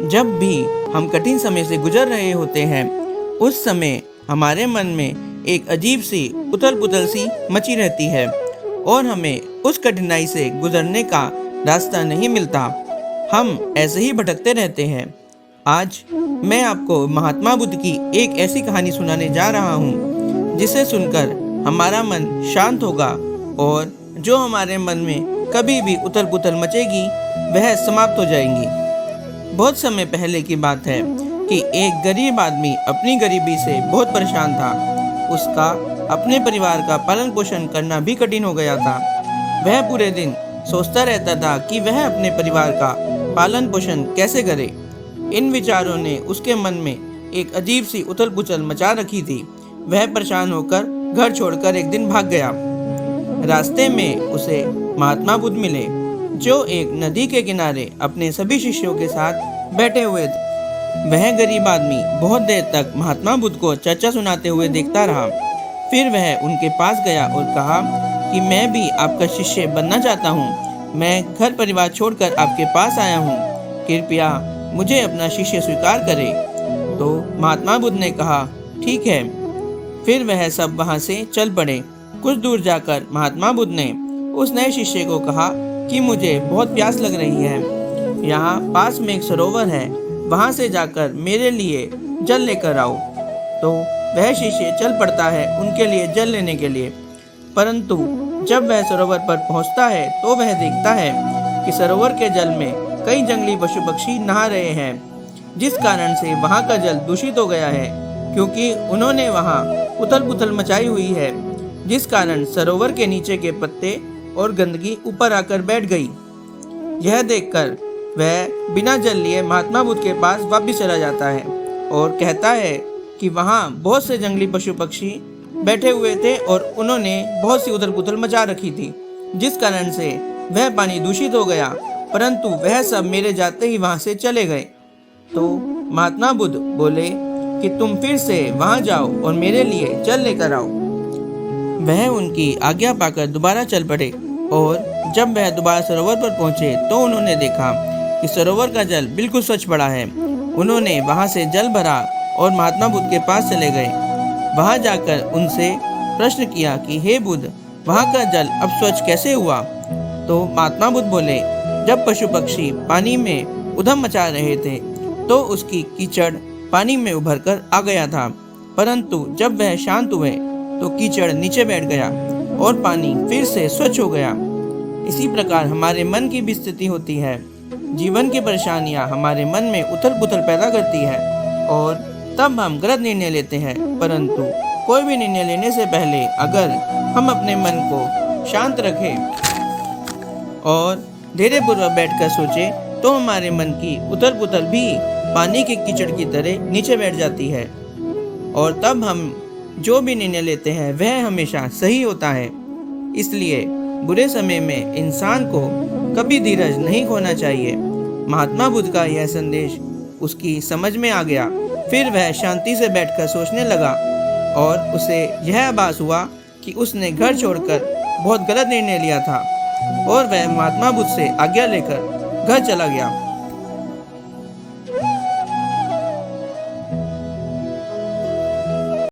जब भी हम कठिन समय से गुजर रहे होते हैं, उस समय हमारे मन में एक अजीब सी उथल पुथल सी मची रहती है और हमें उस कठिनाई से गुजरने का रास्ता नहीं मिलता। हम ऐसे ही भटकते रहते हैं। आज मैं आपको महात्मा बुद्ध की एक ऐसी कहानी सुनाने जा रहा हूँ जिसे सुनकर हमारा मन शांत होगा और जो हमारे मन में कभी भी उथल पुथल मचेगी वह समाप्त हो जाएंगी। बहुत समय पहले की बात है कि एक गरीब आदमी अपनी गरीबी से बहुत परेशान था। उसका अपने परिवार का पालन पोषण करना भी कठिन हो गया था। वह पूरे दिन सोचता रहता था कि वह अपने परिवार का पालन पोषण कैसे करे। इन विचारों ने उसके मन में एक अजीब सी उथल पुथल मचा रखी थी। वह परेशान होकर घर छोड़कर एक दिन भाग गया। रास्ते में उसे महात्मा बुद्ध मिले, जो एक नदी के किनारे अपने सभी शिष्यों के साथ बैठे हुए थे। वह गरीब आदमी बहुत देर तक महात्मा बुद्ध को चर्चा सुनाते हुए देखता रहा। फिर वह उनके पास गया और कहा कि मैं भी आपका शिष्य बनना चाहता हूँ। मैं घर परिवार छोड़कर आपके पास आया हूँ। कृपया मुझे अपना शिष्य स्वीकार करें। तो महात्मा बुद्ध ने कहा, ठीक है। फिर वह सब वहाँ से चल पड़े। कुछ दूर जाकर महात्मा बुद्ध ने उस नए शिष्य को कहा कि मुझे बहुत प्यास लग रही है। यहाँ पास में एक सरोवर है, वहाँ से जाकर मेरे लिए जल लेकर आओ। तो वह शिष्य चल पड़ता है उनके लिए जल लेने के लिए। परंतु जब वह सरोवर पर पहुँचता है तो वह देखता है कि सरोवर के जल में कई जंगली पशु पक्षी नहा रहे हैं, जिस कारण से वहाँ का जल दूषित हो गया है, क्योंकि उन्होंने वहाँ उथल पुथल मचाई हुई है, जिस कारण सरोवर के नीचे के पत्ते और गंदगी ऊपर आकर बैठ गई। यह देखकर वह बिना जल लिए महात्मा बुद्ध के पास वापस चला जाता है और कहता है कि वहाँ बहुत से जंगली पशु पक्षी बैठे हुए थे और उन्होंने बहुत सी उथल पुथल मचा रखी थी, जिस कारण से वह पानी दूषित हो गया। परंतु वह सब मेरे जाते ही वहाँ से चले गए। तो महात्मा बुद्ध बोले कि तुम फिर से वहाँ जाओ और मेरे लिए जल लेकर आओ। वह उनकी आज्ञा पाकर दोबारा चल पड़े और जब वह दोबारा सरोवर पर पहुंचे तो उन्होंने देखा कि सरोवर का जल बिल्कुल स्वच्छ पड़ा है। उन्होंने वहां से जल भरा और महात्मा बुद्ध के पास चले गए। वहां जाकर उनसे प्रश्न किया कि हे बुद्ध, वहां का जल अब स्वच्छ कैसे हुआ? तो महात्मा बुद्ध बोले, जब पशु पक्षी पानी में उधम मचा रहे थे तो उसकी कीचड़ पानी में उभर कर आ गया था, परंतु जब वह शांत हुए तो कीचड़ नीचे बैठ गया और पानी फिर से स्वच्छ हो गया। इसी प्रकार हमारे मन की भी स्थिति होती है। जीवन की परेशानियां हमारे मन में उथल पुथल पैदा करती है और तब हम गलत निर्णय लेते हैं। परंतु कोई भी निर्णय लेने से पहले अगर हम अपने मन को शांत रखें और धैर्यपूर्वक बैठकर सोचें तो हमारे मन की उथल पुथल भी पानी के कीचड़ की तरह नीचे बैठ जाती है और तब हम जो भी निर्णय लेते हैं वह हमेशा सही होता है। इसलिए बुरे समय में इंसान को कभी धीरज नहीं खोना चाहिए। महात्मा बुद्ध का यह संदेश उसकी समझ में आ गया। फिर वह शांति से बैठकर सोचने लगा और उसे यह आभास हुआ कि उसने घर छोड़कर बहुत गलत निर्णय लिया था और वह महात्मा बुद्ध से आज्ञा लेकर घर चला गया।